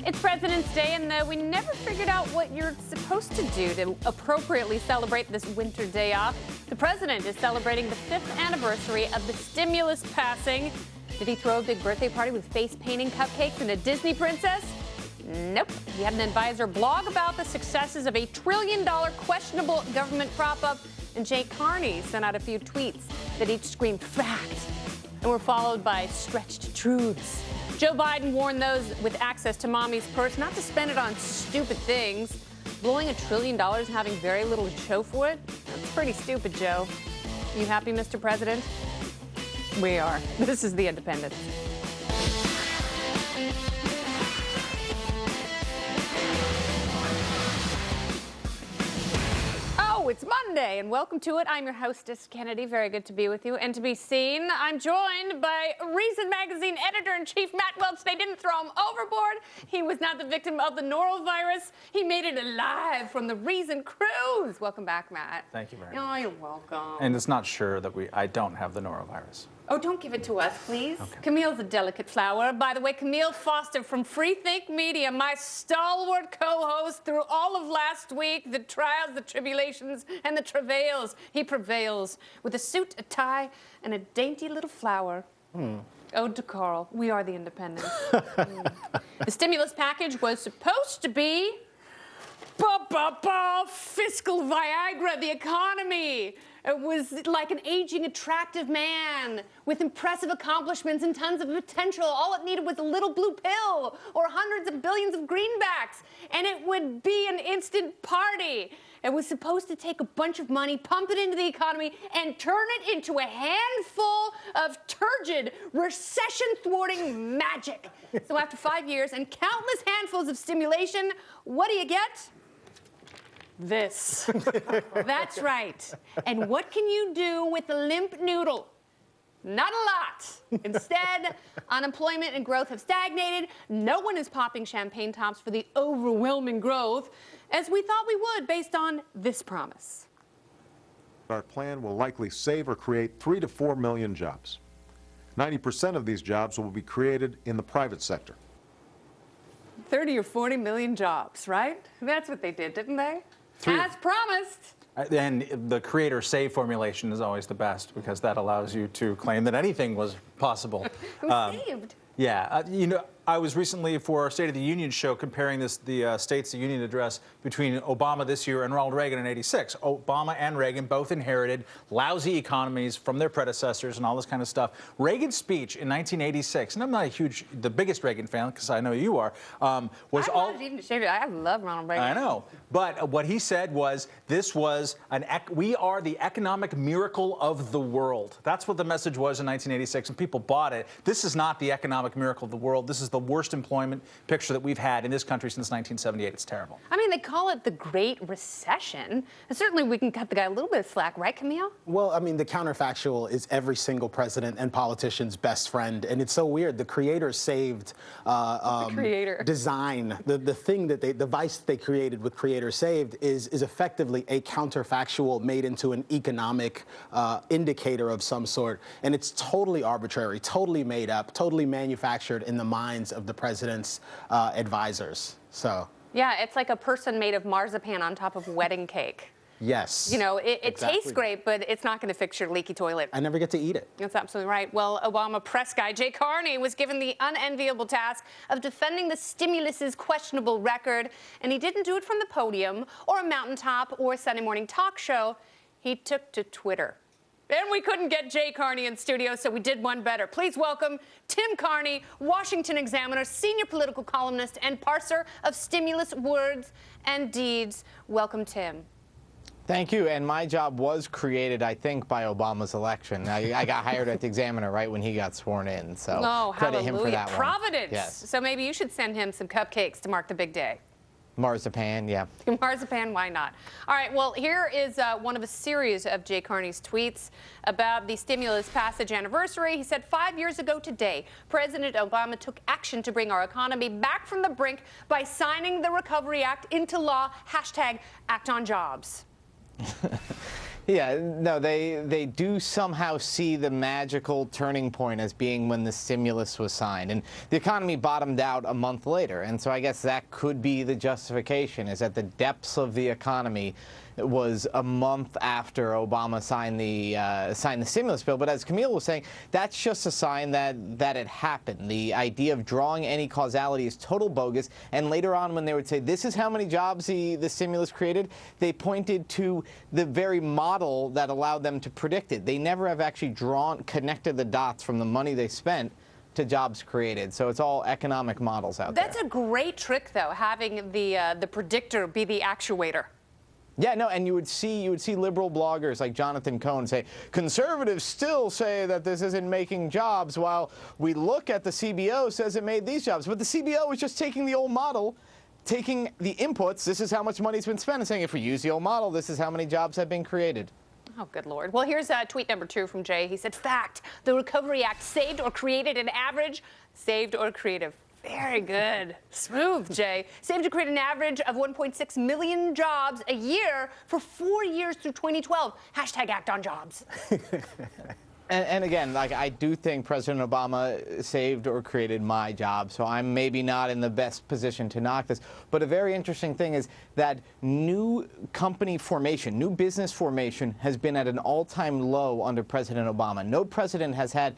It's President's Day, and we never figured out what you're supposed to do to appropriately celebrate this winter day off. The president is celebrating the 5th anniversary of the stimulus passing. Did he throw a big birthday party with face painting cupcakes and a Disney princess? Nope. He had an advisor blog about the successes of a $1 trillion questionable government prop-up, and Jay Carneys sent out a few tweets that each screamed fact and were followed by stretched truths. Joe Biden warned those with access to mommy's purse not to spend it on stupid things. Blowing $1 trillion and having very little to show for it? That's pretty stupid, Joe. You happy, Mr. President? We are. This is The Independent. It's Monday, and welcome to it. I'm your hostess, Kennedy. Very good to be with you and to be seen. I'm joined by Reason Magazine editor-in-chief Matt Welch. They didn't throw him overboard. He was not the victim of the norovirus. He made it alive from the Reason cruise. Welcome back, Matt. Thank you very much. Oh, you're welcome. And it's not sure that I don't have the norovirus. Oh, don't give it to us, please. Okay. Camille's a delicate flower. By the way, Camille Foster from Freethink Media, my stalwart co-host through all of last week, the trials, the tribulations, and the travails. He prevails with a suit, a tie, and a dainty little flower. Ode to Carl. We are The Independent. The stimulus package was supposed to be fiscal Viagra, the economy. It was like an aging, attractive man with impressive accomplishments and tons of potential. All it needed was a little blue pill or hundreds of billions of greenbacks, and it would be an instant party. It was supposed to take a bunch of money, pump it into the economy, and turn it into a handful of turgid, recession-thwarting magic. So after 5 years and countless handfuls of stimulation, what do you get? This. That's right. And what can you do with a limp noodle? Not a lot. Instead, unemployment and growth have stagnated. No one is popping champagne tops for the overwhelming growth, as we thought we would based on this promise. Our plan will likely save or create 3 to 4 million jobs. 90% of these jobs will be created in the private sector. 30 or 40 million jobs, right? That's what they did, didn't they? As promised. And the creator save formulation is always the best because that allows you to claim that anything was possible. Who saved? Yeah, I was recently for our State of the Union show comparing the States of the Union address between Obama this year and Ronald Reagan in '86. Obama and Reagan both inherited lousy economies from their predecessors and all this kind of stuff. Reagan's speech in 1986, and I'm not the biggest Reagan fan because I know you are, was all. I love Ronald Reagan. I know, but what he said was we are the economic miracle of the world. That's what the message was in 1986, and people bought it. This is not the economic miracle of the world. This is the worst employment picture that we've had in this country since 1978. It's terrible. I mean, they call it the Great Recession. And certainly we can cut the guy a little bit of slack, right, Camille? Well, I mean, the counterfactual is every single president and politician's best friend. And it's so weird. The creator saved design. The thing that the device they created with creator saved is effectively a counterfactual made into an economic indicator of some sort. And it's totally arbitrary, totally made up, totally manufactured in the minds of the president's advisors. So. Yeah, it's like a person made of marzipan on top of wedding cake. Yes. You know, it exactly. tastes great, but it's not going to fix your leaky toilet. I never get to eat it. That's absolutely right. Well, Obama press guy Jay Carney was given the unenviable task of defending the stimulus's questionable record, and he didn't do it from the podium or a mountaintop or a Sunday morning talk show. He took to Twitter. And we couldn't get Jay Carney in studio, so we did one better. Please welcome Tim Carney, Washington Examiner, senior political columnist and parser of stimulus words and deeds. Welcome, Tim. Thank you. And my job was created, I think, by Obama's election. I got hired at the Examiner right when he got sworn in. So credit him for that one. Providence. Yes. So maybe you should send him some cupcakes to mark the big day. Marzipan, yeah. Marzipan, why not? All right, well, here is one of a series of Jay Carney's tweets about the stimulus passage anniversary. He said, 5 years ago today, President Obama took action to bring our economy back from the brink by signing the Recovery Act into law, #ActOnJobs. Yeah, no, they do somehow see the magical turning point as being when the stimulus was signed. And the economy bottomed out a month later. And so I guess that could be the justification, is that the depths of the economy was a month after Obama signed the stimulus bill. But as Camille was saying, that's just a sign that it happened. The idea of drawing any causality is total bogus. And later on, when they would say, this is how many jobs the stimulus created, they pointed to the very model that allowed them to predict it. They never have actually connected the dots from the money they spent to jobs created. So it's all economic models out there. That's a great trick, though, having the predictor be the actuator. Yeah, no, and you would see liberal bloggers like Jonathan Cohn say, conservatives still say that this isn't making jobs, while we look at the CBO says it made these jobs. But the CBO is just taking the old model, taking the inputs, this is how much money's been spent, and saying if we use the old model, this is how many jobs have been created. Oh, good Lord. Well, here's tweet number 2 from Jay. He said, fact, the Recovery Act saved or created an average, saved or creative. Very good. Smooth, Jay. Saved to create an average of 1.6 million jobs a year for 4 years through 2012. Hashtag act on jobs. And again, like, I do think President Obama saved or created my job, so I'm maybe not in the best position to knock this. But a very interesting thing is that new company formation, new business formation has been at an all-time low under President Obama. No president has had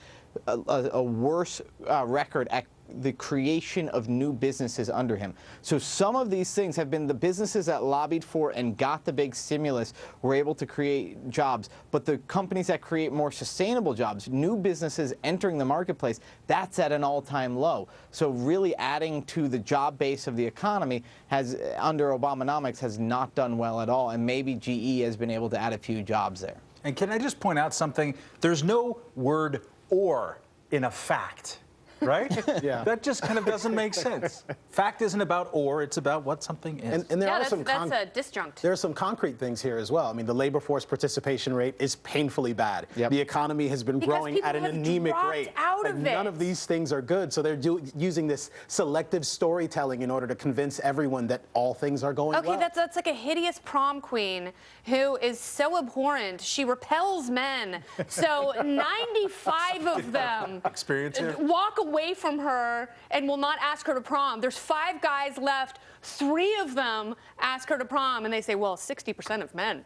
a worse record at the creation of new businesses under him. So some of these things have been the businesses that lobbied for and got the big stimulus were able to create jobs. But the companies that create more sustainable jobs, new businesses entering the marketplace, that's at an all-time low. So really adding to the job base of the economy has, under Obamonomics, has not done well at all. And maybe GE has been able to add a few jobs there. And can I just point out something? There's no word or in a fact. Right? Yeah. That just kind of doesn't make sense. Fact isn't about or, it's about what something is. And there are that's a disjunct. There are some concrete things here as well. I mean, the labor force participation rate is painfully bad. Yep. The economy has been growing at an anemic rate. None of these things are good. So they're using this selective storytelling in order to convince everyone that all things are going well. Okay, that's like a hideous prom queen who is so abhorrent. She repels men. So 95 of them Experience here? walk away from her and will not ask her to prom. There's 5 guys left. 3 of them ask her to prom, and they say, well, 60% of men.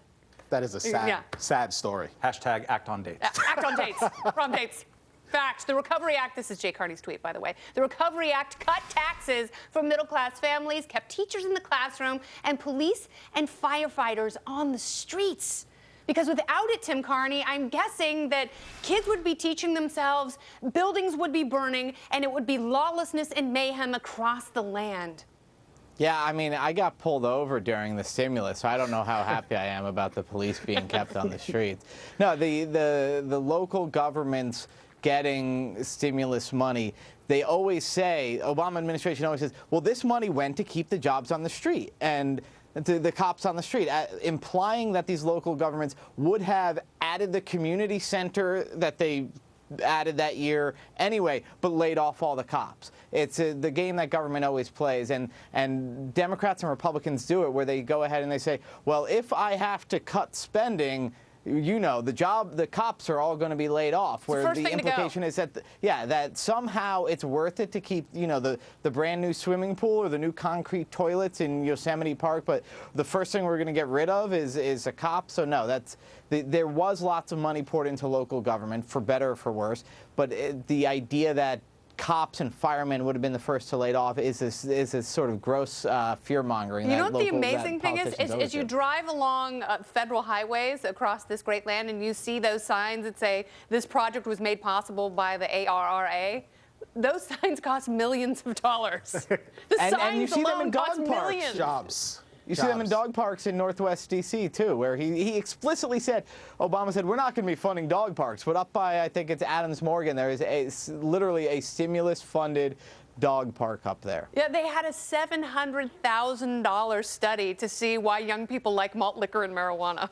That is a sad story. Hashtag act on dates. Act on dates. Prom dates. Fact, the Recovery Act, this is Jay Carney's tweet, by the way. The Recovery Act cut taxes for middle-class families, kept teachers in the classroom, and police and firefighters on the streets. Because without it, Tim Carney, I'm guessing that kids would be teaching themselves, buildings would be burning, and it would be lawlessness and mayhem across the land. Yeah, I mean, I got pulled over during the stimulus, so I don't know how happy I am about the police being kept on the streets. No, the local governments getting stimulus money, they always say, Obama administration always says, well, this money went to keep the jobs on the street and the cops on the street, implying that these local governments would have added the community center that they added that year anyway, but laid off all the cops. It's the game that government always plays, and Democrats and Republicans do it, where they go ahead and they say, well, if I have to cut spending, you know, the cops are all going to be laid off. Where the implication is that, that somehow it's worth it to keep, you know, the brand new swimming pool or the new concrete toilets in Yosemite Park, but the first thing we're going to get rid of is a cop. So no, there was lots of money poured into local government, for better or for worse, but the idea that cops and firemen would have been the first to laid off is this sort of gross fear-mongering. You know what the amazing thing is you drive along federal highways across this great land and you see those signs that say this project was made possible by the ARRA. Those signs cost millions of dollars. The and you signs see them alone in dog cost parks. millions. Jobs. You see them in dog parks in Northwest D.C. too, where he explicitly said, Obama said, we're not going to be funding dog parks, but up by, I think it's Adams Morgan, there is literally a stimulus-funded dog park up there. Yeah, they had a $700,000 study to see why young people like malt liquor and marijuana.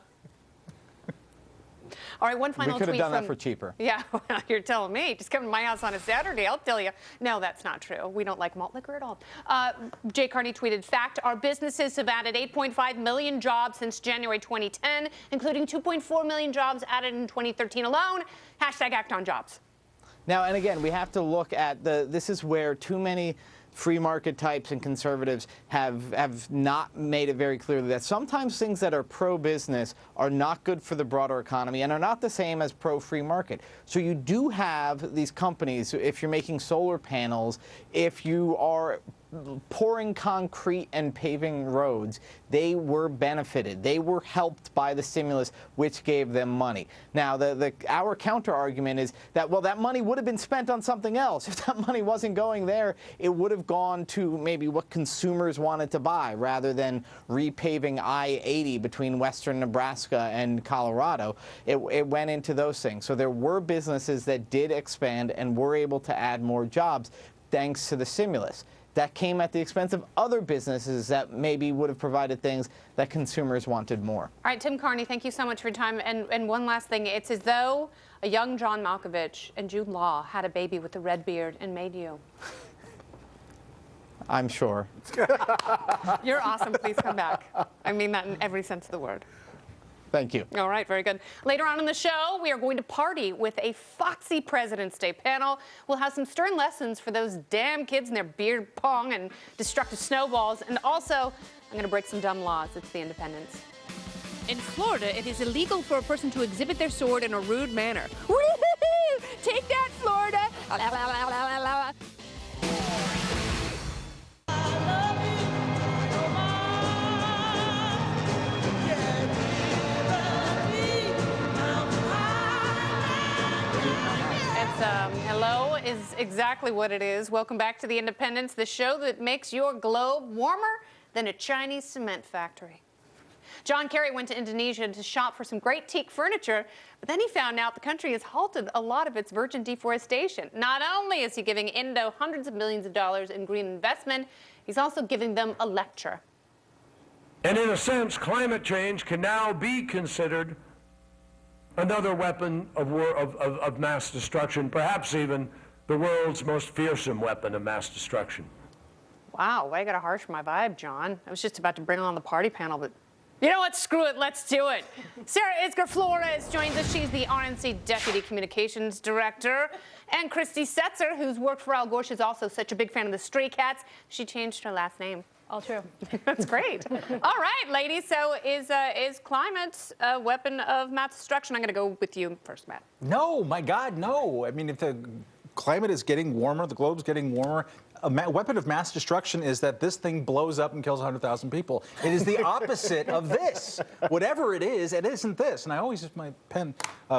All right, one final We tweet could have done from, that for cheaper. Yeah, well, you're telling me. Just come to my house on a Saturday, I'll tell you. No, that's not true. We don't like malt liquor at all. Jay Carney tweeted, fact, our businesses have added 8.5 million jobs since January 2010, including 2.4 million jobs added in 2013 alone. Hashtag act on jobs. Now, and again, we have to look at this is where too many free market types and conservatives have not made it very clear that sometimes things that are pro-business are not good for the broader economy and are not the same as pro-free market. So you do have these companies, if you're making solar panels, if you are pouring concrete and paving roads, they were benefited. They were helped by the stimulus, which gave them money. Now, our counter argument is that, well, that money would have been spent on something else. If that money wasn't going there, it would have gone to maybe what consumers wanted to buy rather than repaving I-80 between western Nebraska and Colorado. It went into those things. So there were businesses that did expand and were able to add more jobs thanks to the stimulus. That came at the expense of other businesses that maybe would have provided things that consumers wanted more. All right, Tim Carney, thank you so much for your time. And one last thing, it's as though a young John Malkovich and Jude Law had a baby with a red beard and made you. I'm sure. You're awesome. Please come back. I mean that in every sense of the word. Thank you. All right, very good. Later on in the show, we are going to party with a foxy President's Day panel. We'll have some stern lessons for those damn kids and their beard pong and destructive snowballs. And also, I'm going to break some dumb laws. It's the Independence. In Florida, it is illegal for a person to exhibit their sword in a rude manner. Woo-hoo-hoo! Take that, Florida! Hello is exactly what it is. Welcome back to the Independence, the show that makes your globe warmer than a Chinese cement factory. John Kerry went to Indonesia to shop for some great teak furniture, but then he found out the country has halted a lot of its virgin deforestation. Not only is he giving Indo hundreds of millions of dollars in green investment, he's also giving them a lecture. And in a sense, climate change can now be considered another weapon of mass destruction, perhaps even the world's most fearsome weapon of mass destruction. Wow, way got to harsh my vibe, John. I was just about to bring on the party panel, but you know what? Screw it. Let's do it. Sarah Isgur Flores joins us. She's the RNC Deputy Communications Director. And Christy Setzer, who's worked for Al Gore. She's also such a big fan of the Stray Cats. She changed her last name. All true. That's great. All right, ladies. So is climate a weapon of mass destruction? I'm going to go with you first, Matt. No, my God, no. I mean, if the climate is getting warmer, the globe's getting warmer, a weapon of mass destruction is that this thing blows up and kills 100,000 people. It is the opposite of this. Whatever it isn't this. And I always use my pen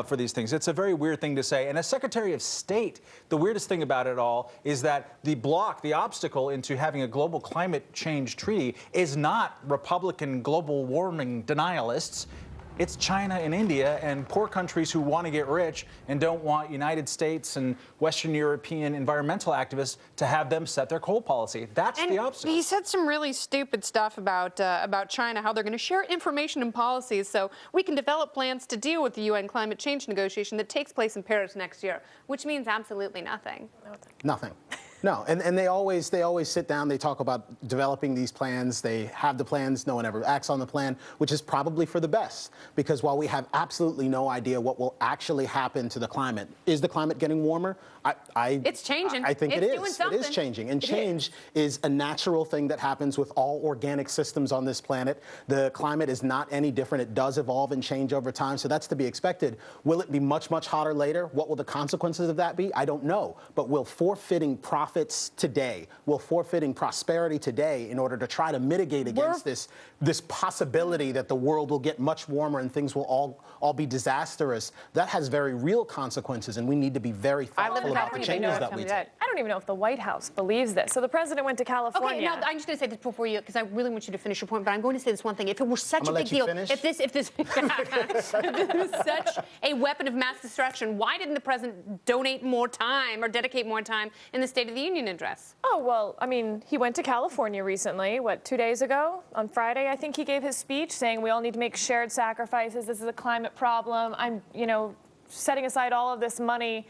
for these things. It's a very weird thing to say. And as Secretary of State, the weirdest thing about it all is that the obstacle into having a global climate change treaty is not Republican global warming denialists. It's China and India and poor countries who want to get rich and don't want United States and Western European environmental activists to have them set their coal policy. That's the obstacle. He said some really stupid stuff about China, how they're going to share information and policies so we can develop plans to deal with the UN climate change negotiation that takes place in Paris next year, which means absolutely nothing. Nothing. No, and they always sit down, they talk about developing these plans, they have the plans, no one ever acts on the plan, which is probably for the best, because while we have absolutely no idea what will actually happen to the climate, is the climate getting warmer? It's changing. I think it's it is. Doing something. It is changing, and change is a natural thing that happens with all organic systems on this planet. The climate is not any different. It does evolve and change over time, so that's to be expected. Will it be much, much hotter later? What will the consequences of that be? I don't know, but will forfeiting profits today, will forfeiting prosperity today in order to try to mitigate against this possibility that the world will get much warmer and things will all be disastrous, that has very real consequences, and we need to be very thoughtful about the changes that we take. I don't even know if the White House believes this. So the president went to California. Okay, now I'm just going to say this before you, because I really want you to finish your point, but I'm going to say this one thing. If it were such a big deal, if this if this was such a weapon of mass destruction, why didn't the president donate more time or dedicate more time in the State of the Union address? Oh, well, I mean, he went to California recently, 2 days ago? On Friday, I think he gave his speech saying we all need to make shared sacrifices. This is a climate problem. I'm, setting aside all of this money.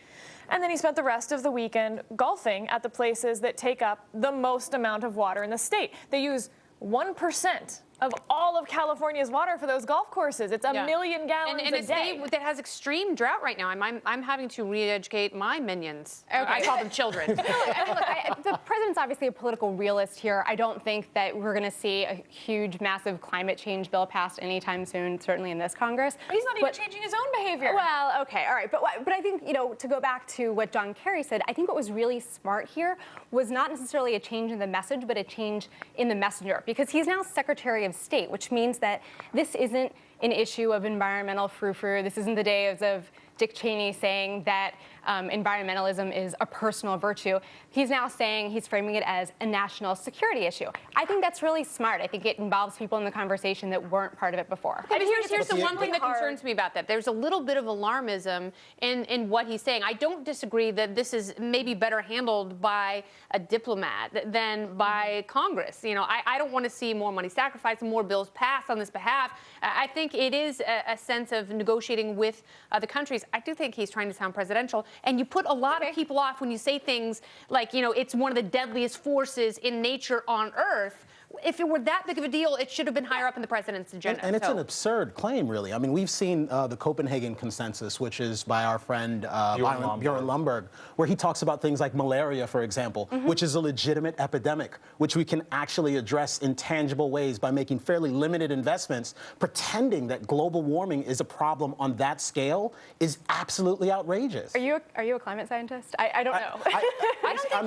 And then he spent the rest of the weekend golfing at the places that take up the most amount of water in the state. They use 1% of all of California's water for those golf courses. It's a million gallons and a day. That has extreme drought right now. I'm having to re-educate my minions. Okay. I call them children. Look, the president's obviously a political realist here. I don't think that we're going to see a huge, massive climate change bill passed anytime soon, certainly in this Congress. But he's not even changing his own behavior. Well, okay, all right. But I think, to go back to what John Kerry said, I think what was really smart here was not necessarily a change in the message, but a change in the messenger. Because he's now Secretary of State, which means that this isn't an issue of environmental frou-frou. This isn't the days of Dick Cheney saying that environmentalism is a personal virtue. He's now saying he's framing it as a national security issue. I think that's really smart. I think it involves people in the conversation that weren't part of it before. But here's the one thing that concerns me about that. There's a little bit of alarmism in what he's saying. I don't disagree that this is maybe better handled by a diplomat than by Congress. I don't want to see more money sacrificed, more bills passed on this behalf. I think it is a sense of negotiating with other countries. I do think he's trying to sound presidential, and you put a lot of people off when you say things like, it's one of the deadliest forces in nature on Earth. If it were that big of a deal, it should have been higher up in the president's agenda. And it's an absurd claim, really. I mean, we've seen the Copenhagen Consensus, which is by our friend Bjorn Lomborg, where he talks about things like malaria, for example, which is a legitimate epidemic, which we can actually address in tangible ways by making fairly limited investments. Pretending that global warming is a problem on that scale is absolutely outrageous. Are you a climate scientist? I don't know. I'm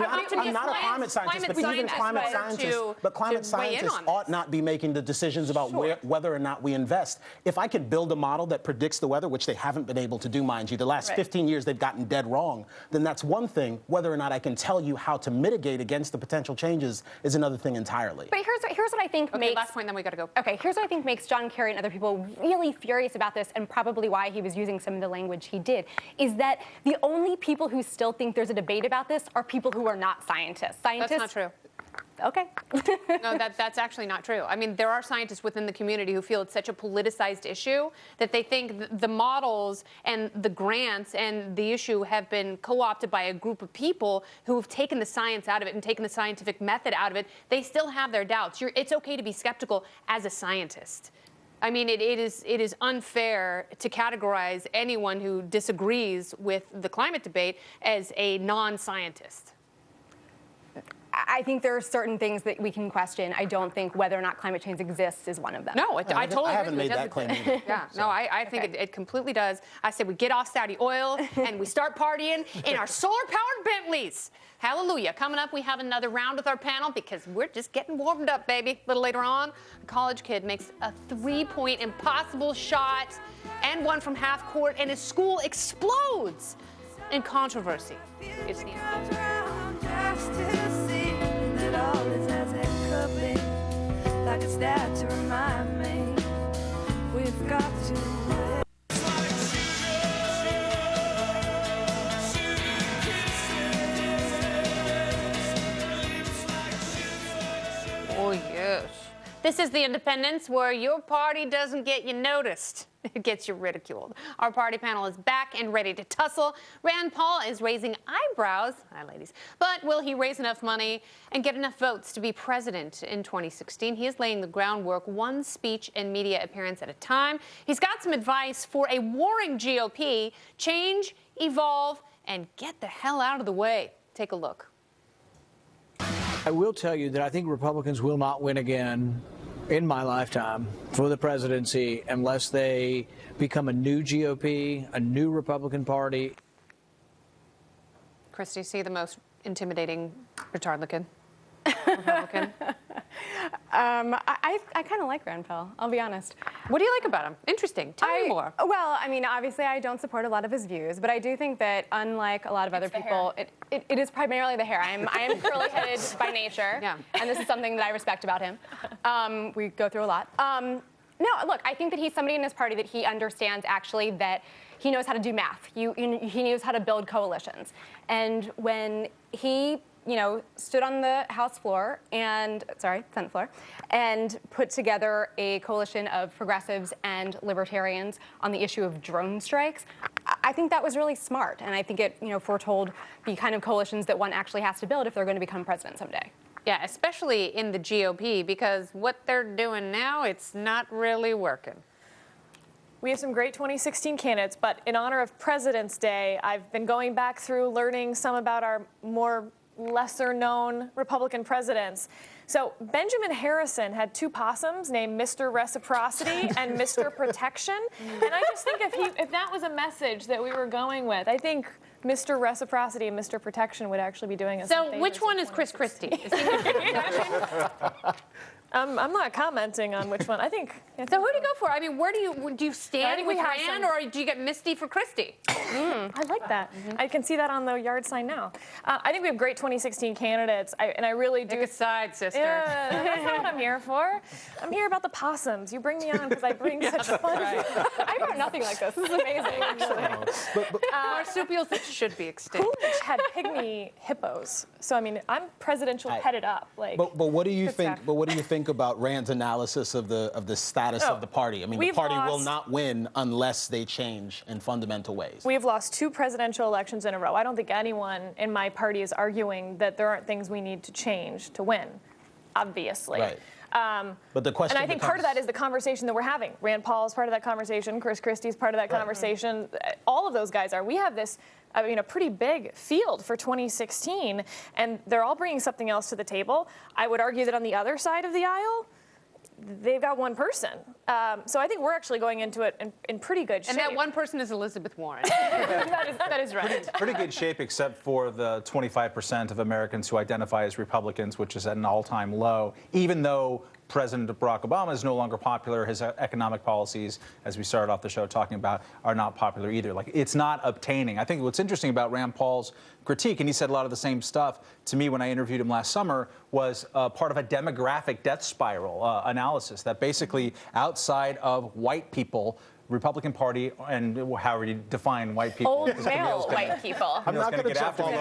not a climate scientist, but even climate scientists ought not be making the decisions about whether or not we invest. If I could build a model that predicts the weather, which they haven't been able to do, mind you, the last 15 years they've gotten dead wrong, then that's one thing. Whether or not I can tell you how to mitigate against the potential changes is another thing entirely. But here's what I think makes... last point, then we got to go. Okay, here's what I think makes John Kerry and other people really furious about this, and probably why he was using some of the language he did, is that the only people who still think there's a debate about this are people who are not scientists. That's not true. Okay. No, that's actually not true. I mean, there are scientists within the community who feel it's such a politicized issue that they think the models and the grants and the issue have been co-opted by a group of people who have taken the science out of it and taken the scientific method out of it. They still have their doubts. It's okay to be skeptical as a scientist. I mean, it is unfair to categorize anyone who disagrees with the climate debate as a non-scientist. I think there are certain things that we can question. I don't think whether or not climate change exists is one of them. No, I totally agree. I haven't made that claim either. Yeah, no, I think it completely does. I say we get off Saudi oil and we start partying in our solar-powered Bentleys. Hallelujah. Coming up, we have another round with our panel because we're just getting warmed up, baby. A little later on, a college kid makes a three-point impossible shot and one from half court, and his school explodes in controversy. It's the all is as it could be, like it's there to remind me we've got to. Oh, yes. This is the Independence where your party doesn't get you noticed. It gets you ridiculed. Our party panel is back and ready to tussle. Rand Paul is raising eyebrows. Hi, ladies. But will he raise enough money and get enough votes to be president in 2016? He is laying the groundwork, one speech and media appearance at a time. He's got some advice for a warring GOP. Change, evolve, and get the hell out of the way. Take a look. I will tell you that I think Republicans will not win again in my lifetime for the presidency unless they become a new GOP, a new Republican Party. Christy, see the most intimidating Republican? I kind of like Rand Paul, I'll be honest. What do you like about him? Interesting. Tell me more. Well, I mean, obviously I don't support a lot of his views, but I do think that unlike a lot of other people, it is primarily the hair. I am curly-headed by nature, and this is something that I respect about him. We go through a lot. No, look, I think that he's somebody in his party that he understands actually that he knows how to do math. He knows how to build coalitions. And when he stood on the Senate floor and put together a coalition of progressives and libertarians on the issue of drone strikes. I think that was really smart, and I think it, foretold the kind of coalitions that one actually has to build if they're going to become president someday. Yeah, especially in the GOP, because what they're doing now, it's not really working. We have some great 2016 candidates, but in honor of President's Day, I've been going back through learning some about our more lesser-known Republican presidents. So Benjamin Harrison had 2 possums named Mr. Reciprocity and Mr. Protection, and I just think if that was a message that we were going with, I think Mr. Reciprocity and Mr. Protection would actually be doing us some So favors which one in is Chris 2016. Christie? Is he Mr. I'm not commenting on which one. I think. So who do you go for? I mean, where do you I stand think with we have Rand, some- or do you get Misty for Christie? I like that. I can see that on the yard sign now. I think we have great 2016 candidates, and I really do. Pick a side, sister. Yeah, that's not what I'm here for. I'm here about the possums. You bring me on because I bring such fun. I wrote nothing like this. This is amazing, actually. Marsupials that should be extinct. Coolidge had pygmy hippos, so I mean, I'm presidential headed up. Like, But what do you good think? stuff. But what do you think about Rand's analysis of the status Oh, of the party? I mean, the we've party will lost- not win unless they change in fundamental ways. We have lost 2 presidential elections in a row. I don't think anyone in my party is arguing that there aren't things we need to change to win, obviously. Right. But the question And I think part of that becomes- is the conversation that we're having. Rand Paul is part of that conversation. Chris Christie's part of that conversation. All of those guys are. We have this, a pretty big field for 2016, and they're all bringing something else to the table. I would argue that on the other side of the aisle, they've got one person. So I think we're actually going into it in pretty good shape. And that one person is Elizabeth Warren. that is right. Pretty good shape, except for the 25% of Americans who identify as Republicans, which is at an all-time low, even though President Barack Obama is no longer popular. His economic policies, as we started off the show talking about, are not popular either. Like, it's not obtaining. I think what's interesting about Rand Paul's critique, and he said a lot of the same stuff to me when I interviewed him last summer, was part of a demographic death spiral analysis that basically outside of white people, Republican Party, and however you define white people. Old because male Camille's gonna- white people. I'm not going going to to get jump after all me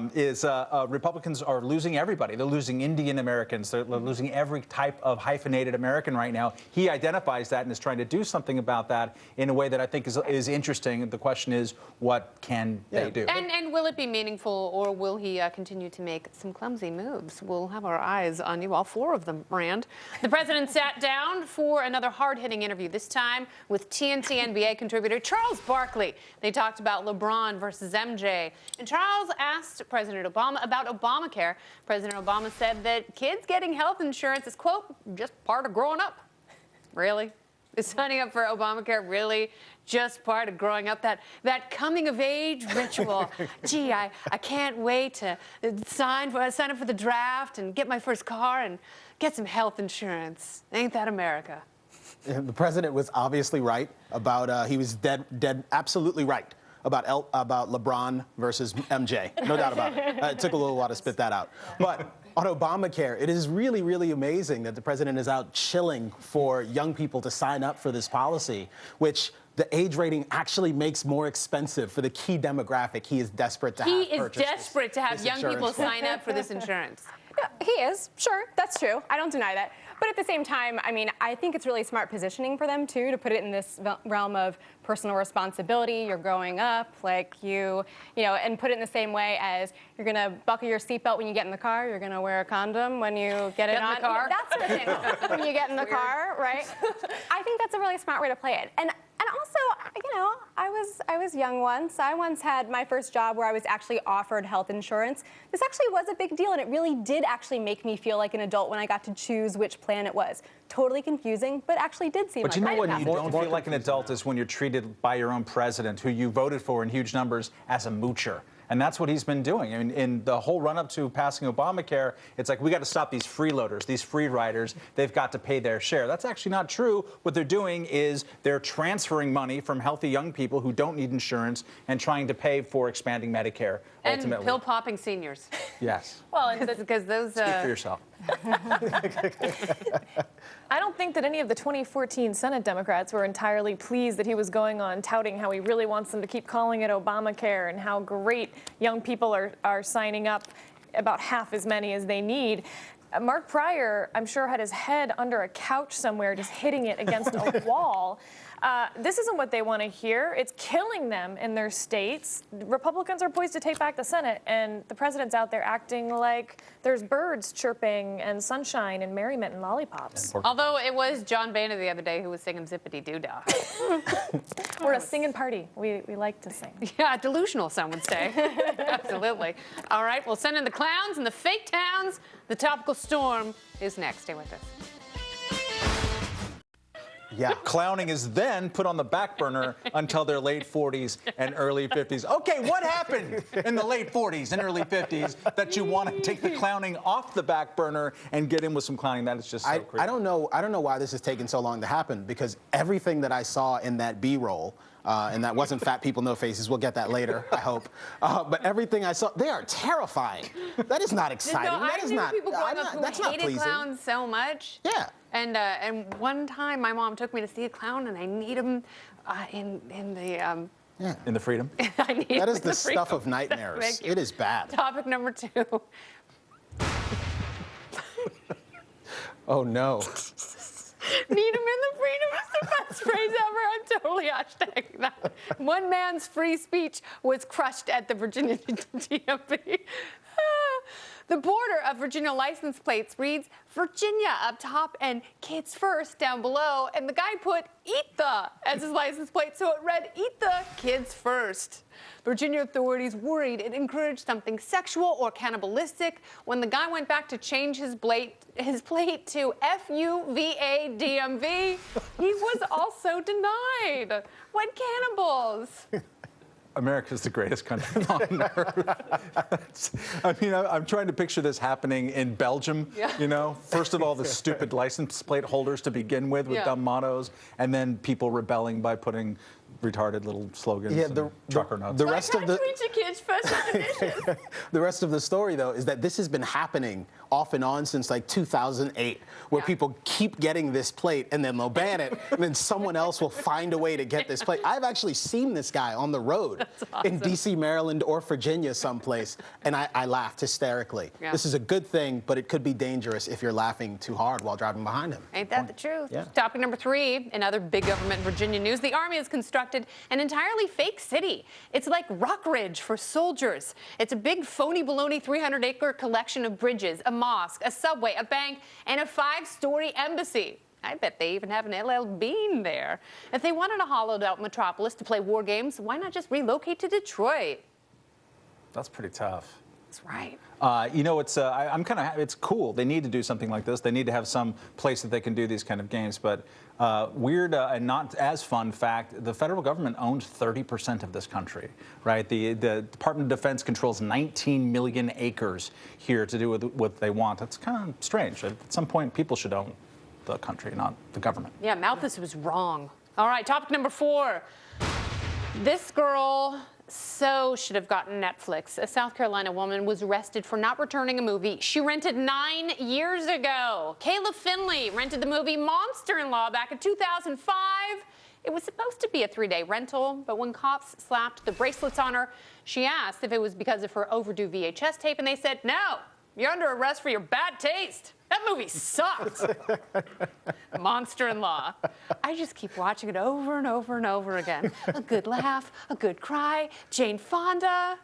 over. now, Republicans are losing everybody. They're losing Indian Americans. They're losing every type of hyphenated American right now. He identifies that and is trying to do something about that in a way that I think is interesting. The question is, what can they do? And will it be meaningful, or will he continue to make some clumsy moves? We'll have our eyes on you, all 4 of them, Rand. The president sat down for another hard-hitting interview, this time with TNT NBA contributor Charles Barkley. They talked about LeBron versus MJ. And Charles asked President Obama about Obamacare. President Obama said that kids getting health insurance is, quote, just part of growing up. Really? Is signing up for Obamacare really just part of growing up? That coming of age ritual. Gee, I can't wait to sign up for the draft and get my first car and get some health insurance. Ain't that America? The president was obviously right about, he was dead, absolutely right about LeBron versus MJ. No doubt about it. It took a little while to spit that out. But on Obamacare, it is really, really amazing that the president is out chilling for young people to sign up for this policy, which the age rating actually makes more expensive for the key demographic he is desperate to have. He is purchase desperate to have this young people insurance for. sign up for this insurance. He is, sure, that's true. I don't deny that. But at the same time, I mean, I think it's really smart positioning for them, too, to put it in this realm of personal responsibility. You're growing up, like you know, and put it in the same way as you're going to buckle your seatbelt when you get in the car. You're going to wear a condom when you get it in on. the car? That sort of thing. When you get in the car, right? I think that's a really smart way to play it. And also, you know, I was young once. I once had my first job where I was actually offered health insurance. This actually was a big deal, and it really did actually make me feel like an adult when I got to choose which plan it was. Totally confusing, but actually did seem But like you know I what didn't you have to. don't feel like an adult is when you're treated by your own president, who you voted for in huge numbers, as a moocher. And that's what he's been doing. I mean, in the whole run-up to passing Obamacare, it's like, we got to stop these freeloaders, these free riders. They've got to pay their share. That's actually not true. What they're doing is they're transferring money from healthy young people who don't need insurance and trying to pay for expanding Medicare, ultimately. And pill-popping seniors. Yes. Well, Because those... Speak for yourself. I don't think that any of the 2014 Senate Democrats were entirely pleased that he was going on touting how he really wants them to keep calling it Obamacare and how great young people are signing up. about half as many as they need. Mark Pryor, I'm sure, had his head under a couch somewhere just hitting it against a wall. This isn't what they want to hear. It's killing them in their states. Republicans are poised to take back the Senate, and the president's out there acting like there's birds chirping and sunshine and merriment and lollipops. Although it was John Boehner the other day who was singing Zippity Doo Dah. We're a singing party. We like to sing. Yeah, delusional, some would say. Absolutely. All right, we'll send in the clowns and the fake towns. The topical storm is next. Stay with us. Yeah. Clowning is then put on the back burner until their late 40s and early 50s. Okay, what happened in the late 40s and early 50s that you want to take the clowning off the back burner and get in with some clowning? That is just so crazy. I don't know why this is taking so long to happen, because everything that I saw in that B-roll, and that wasn't Fat People No Faces. We'll get that later, I hope. But everything I saw, they are terrifying. That is not exciting. No, that I is knew not. people growing up who that's not hated pleasing. clowns so much. Yeah. And one time my mom took me to see a clown, and I need him in the. In the freedom? I need That him is in the stuff of nightmares. Thank you. It is bad. Topic number 2. Oh no. Need him in the freedom is the best phrase ever. I'm totally hashtagging that. One man's free speech was crushed at the Virginia DMV. The border of Virginia license plates reads Virginia up top and kids first down below, and the guy put eat the as his license plate, so it read eat the kids first. Virginia authorities worried it encouraged something sexual or cannibalistic. When the guy went back to change his plate to FUVA DMV, he was also denied. What cannibals? America's the greatest country on earth. I mean, I'm trying to picture this happening in Belgium, you know? First of all, the stupid license plate holders to begin with dumb mottos, and then people rebelling by putting retarded little slogans and trucker notes. The rest of the kids first. the rest of the story, though, is that this has been happening off and on since like 2008, where people keep getting this plate and then they'll ban it, and then someone else will find a way to get this plate. I've actually seen this guy on the road in D.C., Maryland, or Virginia someplace, and I laughed hysterically. Yeah. This is a good thing, but it could be dangerous if you're laughing too hard while driving behind him. Ain't that the truth? Yeah. Topic number 3, in other big government Virginia news, the Army has constructed an entirely fake city. It's like Rockridge for soldiers. It's a big phony baloney 300-acre collection of bridges, a mosque, a subway, a bank, and a 5-story embassy. I bet they even have an LL Bean there. If they wanted a hollowed-out metropolis to play war games, why not just relocate to Detroit? That's pretty tough. That's right. You know, I'm kind of. It's cool. They need to do something like this. They need to have some place that they can do these kind of games. But weird and not as fun fact: the federal government owns 30% of this country. Right? The Department of Defense controls 19 million acres here to do with what they want. That's kind of strange. At some point, people should own the country, not the government. Yeah, Malthus was wrong. All right, topic number 4. This girl should have gotten Netflix. A South Carolina woman was arrested for not returning a movie she rented 9 years ago. Kayla Finley rented the movie Monster-in-Law back in 2005. It was supposed to be a 3-day rental, but when cops slapped the bracelets on her, she asked if it was because of her overdue VHS tape, and they said, no, you're under arrest for your bad taste. That movie sucked. Monster-in-Law. I just keep watching it over and over and over again. A good laugh, a good cry, Jane Fonda.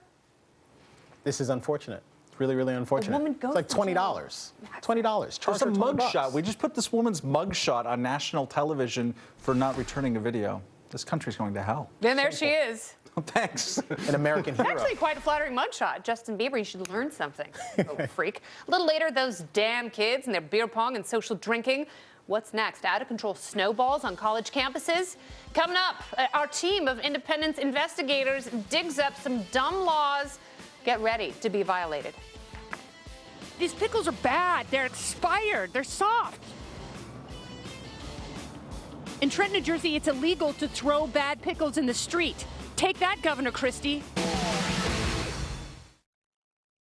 This is unfortunate. It's really, really unfortunate. woman goes it's like to $20. $20. Charge There's a her $20. mugshot. We just put this woman's mugshot on national television for not returning a video. This country's going to hell. Then there she is. Thanks. An American hero. Actually, quite a flattering mugshot. Justin Bieber, you should learn something. Oh, freak. A little later, those damn kids and their beer pong and social drinking. What's next? Out-of-control snowballs on college campuses? Coming up, our team of independence investigators digs up some dumb laws. Get ready to be violated. These pickles are bad. They're expired. They're soft. In Trenton, New Jersey, it's illegal to throw bad pickles in the street. Take that, Governor Christie.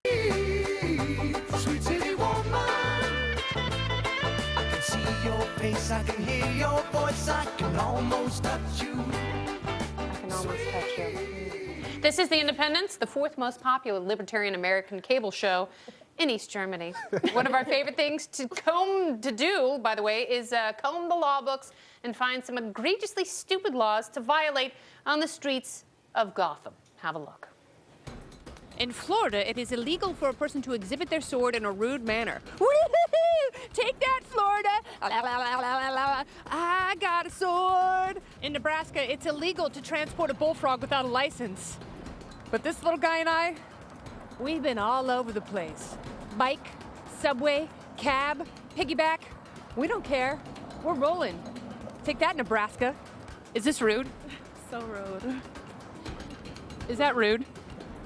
Sweet city woman, I can see your face, I can hear your voice, I can almost touch you. I can almost touch you. This is The Independence, the 4th most popular libertarian American cable show. in East Germany. One of our favorite things to do, by the way, is comb the law books and find some egregiously stupid laws to violate on the streets of Gotham. Have a look. In Florida, it is illegal for a person to exhibit their sword in a rude manner. Woo-hoo-hoo! Take that, Florida! I got a sword! In Nebraska, it's illegal to transport a bullfrog without a license. But this little guy and I, we've been all over the place. Bike, subway, cab, piggyback. We don't care. We're rolling. Take that, Nebraska. Is this rude? So rude. Is that rude?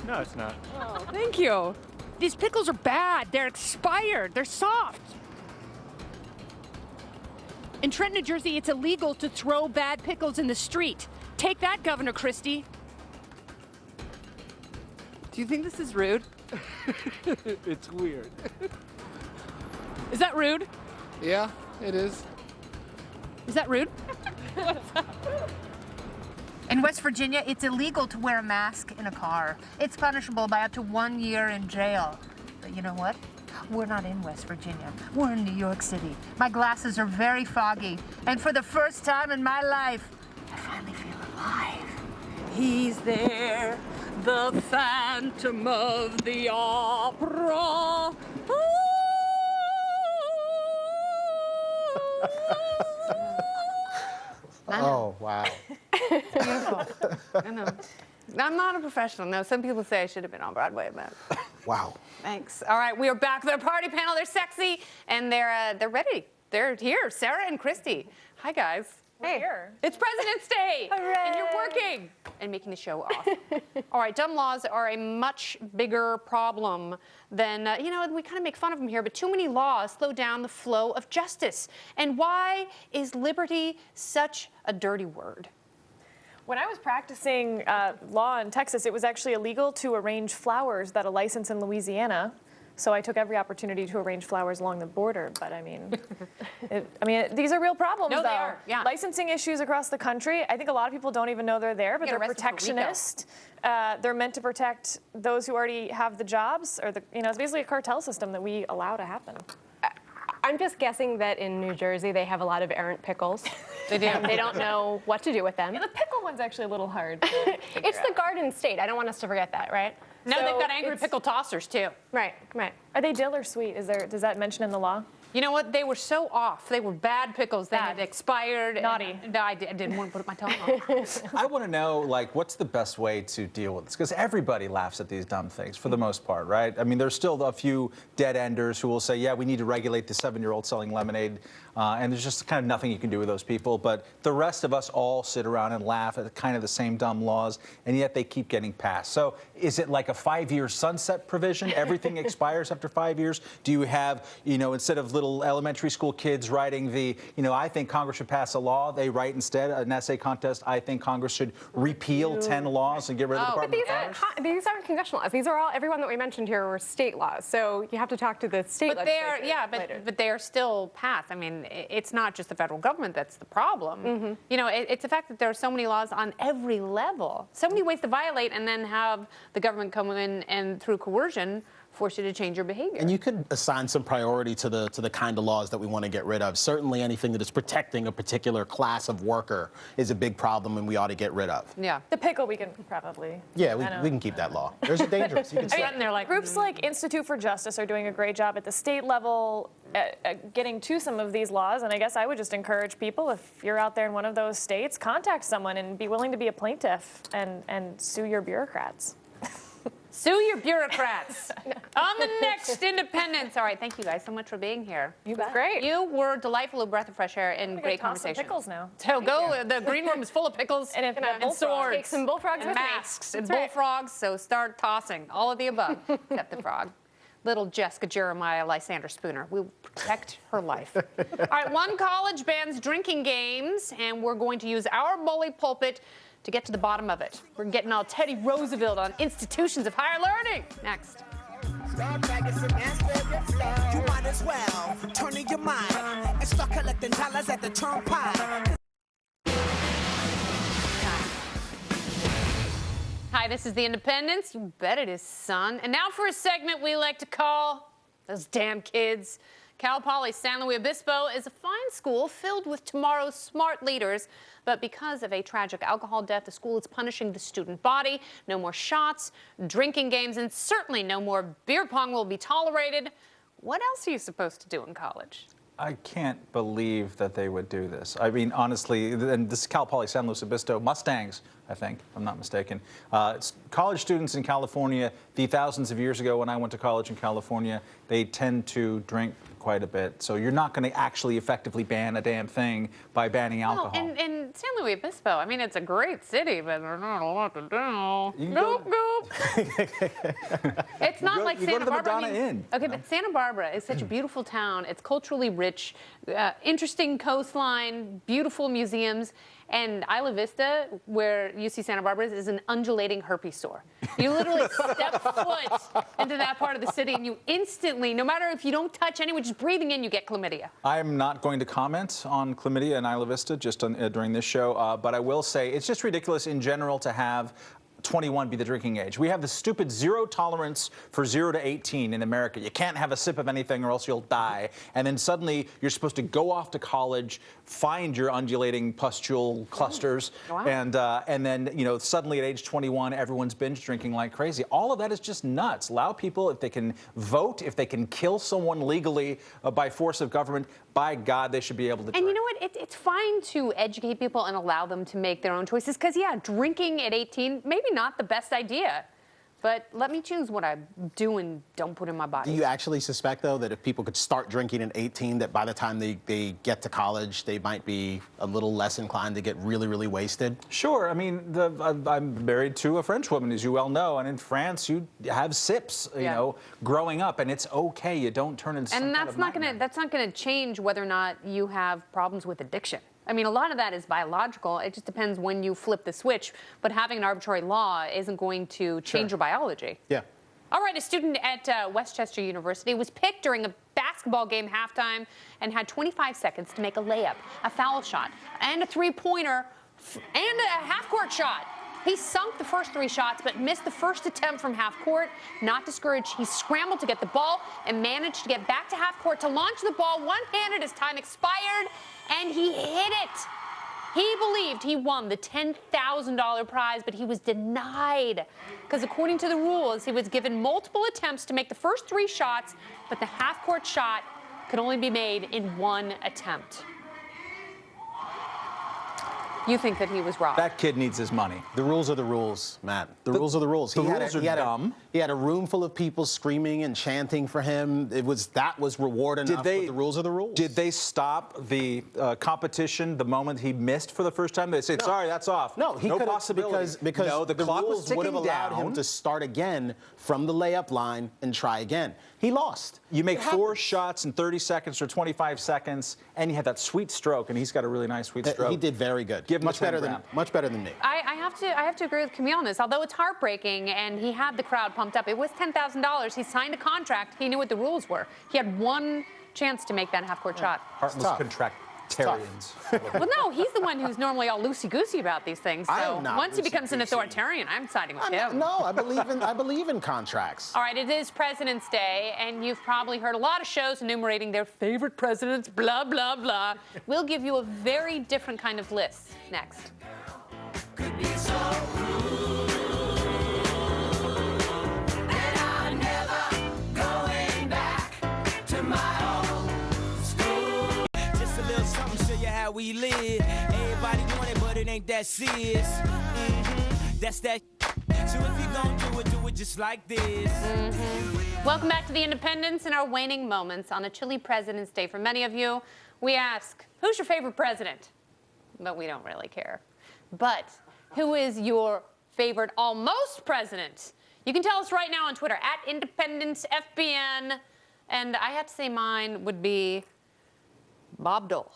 No, it's not. Oh, thank you. These pickles are bad. They're expired. They're soft. In Trenton, New Jersey, it's illegal to throw bad pickles in the street. Take that, Governor Christie. Do you think this is rude? It's weird. Is that rude? Yeah, it is. Is that rude? In West Virginia, it's illegal to wear a mask in a car. It's punishable by up to 1 year in jail. But you know what? We're not in West Virginia. We're in New York City. My glasses are very foggy. And for the first time in my life, I finally feel alive. He's there, the Phantom of the Opera. Oh, wow. Beautiful. I know. I'm not a professional. No, some people say I should have been on Broadway, but Wow. thanks. All right, we are back with our party panel. They're sexy and they're ready. They're here, Sarah and Christy. Hi, guys. Hey. Here. It's President's Day, and you're working and making the show off. All right, dumb laws are a much bigger problem than, we kind of make fun of them here, but too many laws slow down the flow of justice. And why is liberty such a dirty word? When I was practicing law in Texas, it was actually illegal to arrange flowers without a license in Louisiana. So I took every opportunity to arrange flowers along the border. But I mean, these are real problems, No, though. they are, yeah. Licensing issues across the country. I think a lot of people don't even know they're there, but they're protectionist. They're meant to protect those who already have the jobs, or it's basically a cartel system that we allow to happen. I'm just guessing that in New Jersey they have a lot of errant pickles. They do. And they don't know what to do with them. Yeah, the pickle one's actually a little hard to It's the Garden State. I don't want us to forget that, right? No, So they've got angry it's- pickle tossers, too. Right, right. Are they dill or sweet? Does that mention in the law? You know what? They were so off. They were bad pickles that had expired. Naughty. No, I didn't want to put my tongue on. I want to know, what's the best way to deal with this? Because everybody laughs at these dumb things for the most part, right? I mean, there's still a few dead enders who will say, yeah, we need to regulate the 7-year-old selling lemonade. And there's just kind of nothing you can do with those people. But the rest of us all sit around and laugh at kind of the same dumb laws, and yet they keep getting passed. So is it like a 5-year sunset provision? Everything expires after 5 years? Do you have, instead of little elementary school kids writing I think Congress should pass a law, they write instead an essay contest, I think Congress should repeal 10 laws and get rid of the Department of Commerce? These aren't congressional laws. These are everyone that we mentioned here were state laws. So you have to talk to the state legislature. But they are still passed. I mean, it's not just the federal government that's the problem. It's the fact that there are so many laws on every level, so many ways to violate, and then have the government come in and through coercion force you to change your behavior. And you could assign some priority to the kind of laws that we want to get rid of. Certainly anything that is protecting a particular class of worker is a big problem and we ought to get rid of. Yeah. The pickle we can probably. Yeah, we can keep that law. There's a dangerous. You can say. They're like groups like Institute for Justice are doing a great job at the state level getting to some of these laws. And I guess I would just encourage people, if you're out there in one of those states, contact someone and be willing to be a plaintiff and sue your bureaucrats. Sue your bureaucrats. On the next Independence. All right, thank you guys so much for being here. You bet. Great. You were delightful, a breath of fresh air, and great Toss some conversation. pickles now. So go. The green room is full of pickles And swords, Take some bullfrogs and with me. masks, and That's right. bullfrogs. So start tossing all of the above, except the frog. Little Jessica Jeremiah Lysander Spooner. We'll protect her life. All right, one college bans drinking games, and we're going to use our bully pulpit to get to the bottom of it. We're getting all Teddy Roosevelt on institutions of higher learning. Next. You might as well turn in your mind and start collecting dollars at the turnpike. Hi, this is The Independence. You bet it is, son. And now for a segment we like to call Those damn kids. Cal Poly San Luis Obispo is a fine school filled with tomorrow's smart leaders, but because of a tragic alcohol death, the school is punishing the student body. No more shots, drinking games, and certainly no more beer pong will be tolerated. What else are you supposed to do in college? I can't believe that they would do this. I mean, honestly, and this is Cal Poly San Luis Obispo Mustangs, I think, if I'm not mistaken. College students in California, the thousands of years ago when I went to college in California, they tend to drink quite a bit. So you're not going to actually effectively ban a damn thing by banning alcohol. Well, and San Luis Obispo, I mean, it's a great city, but there's not a lot to do. Nope. It's not like Santa Barbara. Madonna Inn. Okay, but Santa Barbara is such a beautiful town. It's culturally rich, interesting coastline, beautiful museums. And Isla Vista, where UC Santa Barbara is an undulating herpes sore. You literally step foot into that part of the city and you instantly, no matter if you don't touch anyone, just breathing in, you get chlamydia. I'm not going to comment on chlamydia in Isla Vista just during this show, but I will say it's just ridiculous in general to have 21 be the drinking age. We have the stupid zero tolerance for 0 to 18 in America. You can't have a sip of anything or else you'll die. And then suddenly you're supposed to go off to college, find your undulating pustule clusters, Wow. and then, you know, suddenly at age 21, everyone's binge drinking like crazy. All of that is just nuts. Allow people, if they can vote, if they can kill someone legally by force of government, by God, they should be able to drink. And you know what? It's fine to educate people and allow them to make their own choices. Because, yeah, drinking at 18, maybe not the best idea. But let me choose what I do and don't put in my body. Do you actually suspect, though, that if people could start drinking at 18, that by the time they get to college, they might be a little less inclined to get really, really wasted? Sure. I mean, I'm married to a French woman, as you well know, and in France, you have sips, you know, growing up, and it's okay. You don't turn into some And kind that's of not nightmare. that's not gonna change whether or not you have problems with addiction. I mean, a lot of that is biological. It just depends when you flip the switch. But having an arbitrary law isn't going to change your biology. Yeah. All right, a student at Westchester University was picked during a basketball game halftime and had 25 seconds to make a layup, a foul shot, and a three-pointer, and a half-court shot. He sunk the first 3 shots, but missed the first attempt from half court. Not discouraged, he scrambled to get the ball and managed to get back to half court to launch the ball one-handed as time expired, and he hit it. He believed he won the $10,000 prize, but he was denied because according to the rules, he was given multiple attempts to make the first 3 shots, but the half-court shot could only be made in 1 attempt. You think that he was robbed? That kid needs his money. The rules are the rules, Matt. The rules are the rules. The rules are dumb. He had a room full of people screaming and chanting for him. That was reward enough. But the rules are the rules. Did they stop the competition the moment he missed for the first time? They said, "Sorry, that's off." No, he no could've- possibility. because no, the clock was rules would have ticking allowed down. him to start again from the layup line and try again. He lost. You make 4 shots in 30 seconds or 25 seconds, and you have that sweet stroke, and he's got a really nice sweet stroke. He did very good. Give him much a 10 better grand. much better than me. I have to agree with Camille on this. Although it's heartbreaking and he had the crowd pumped up, it was $10,000. He signed a contract. He knew what the rules were. He had 1 chance to make that half-court shot. Heartless contractarians. Well, no, he's the one who's normally all loosey-goosey about these things. I So am not once he becomes an loosey-goosey. authoritarian, I'm siding with him. No, I believe in contracts. All right, it is President's Day, and you've probably heard a lot of shows enumerating their favorite presidents, blah, blah, blah. We'll give you a very different kind of list next. Could be so rude, and I'm never going back to my old school. Just a little something, show you how we live. Everybody want it, but it ain't that serious. That's that. So if you gon' do it just like this. Welcome back to the Independence in our waning moments on a chilly President's Day. For many of you, we ask, who's your favorite president? But we don't really care. But who is your favorite almost president? You can tell us right now on Twitter, @IndependenceFBN. And I have to say mine would be Bob Dole.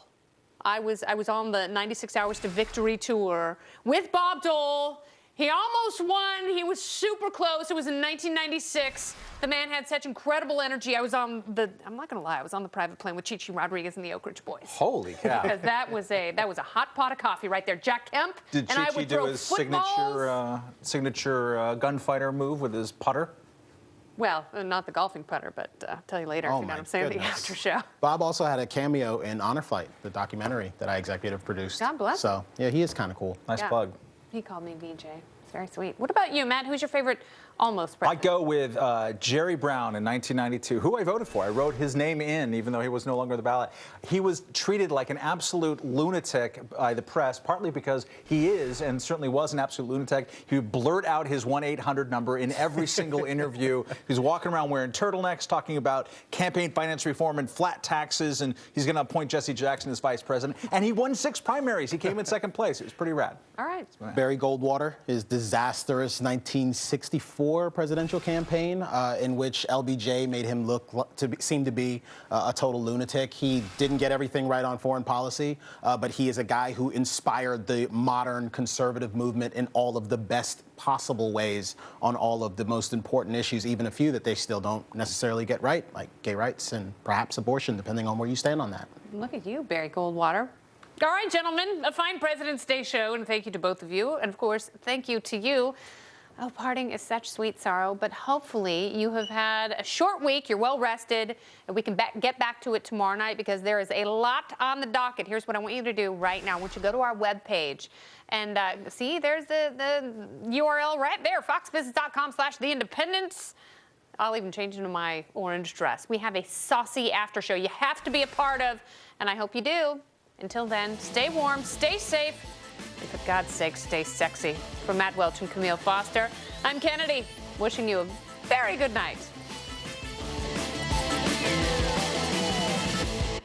I was on the 96 Hours to Victory tour with Bob Dole. He almost won. He was super close. It was in 1996. The man had such incredible energy. I'm not gonna lie, I was on the private plane with Chichi Rodriguez and the Oak Ridge Boys. Holy cow. Because that was a hot pot of coffee right there. Jack Kemp Did and I Chichi would do throw his footballs. signature gunfighter move with his putter? Well, not the golfing putter, but I'll tell you later if you know what I'm saying, the after show. Bob also had a cameo in Honor Flight, the documentary that I executive produced. God bless. So, yeah, he is kind of cool. Nice plug. He called me VJ. It's very sweet. What about you, Matt? Who's your favorite almost president? I go with Jerry Brown in 1992, who I voted for. I wrote his name in, even though he was no longer on the ballot. He was treated like an absolute lunatic by the press, partly because he is, and certainly was, an absolute lunatic. He would blurt out his 1-800 number in every single interview. He's walking around wearing turtlenecks, talking about campaign finance reform and flat taxes, and he's going to appoint Jesse Jackson as vice president. And he won 6 primaries. He came in second place. It was pretty rad. All right. Barry Goldwater, his disastrous 1964 presidential campaign, in which LBJ made him seem to be a total lunatic. He didn't get everything right on foreign policy, but he is a guy who inspired the modern conservative movement in all of the best possible ways on all of the most important issues, even a few that they still don't necessarily get right, like gay rights and perhaps abortion, depending on where you stand on that. Look at you, Barry Goldwater. All right, gentlemen, a fine President's Day show, and thank you to both of you. And, of course, thank you to you. Oh, parting is such sweet sorrow, but hopefully you have had a short week, you're well rested, and we can get back to it tomorrow night because there is a lot on the docket. Here's what I want you to do right now. I want you to go to our webpage and see, there's the URL right there, foxbusiness.com/theindependence. I'll even change into my orange dress. We have a saucy after show you have to be a part of, and I hope you do. Until then, stay warm, stay safe, and for God's sake, stay sexy. From Matt Welch and Camille Foster, I'm Kennedy, wishing you a very good night.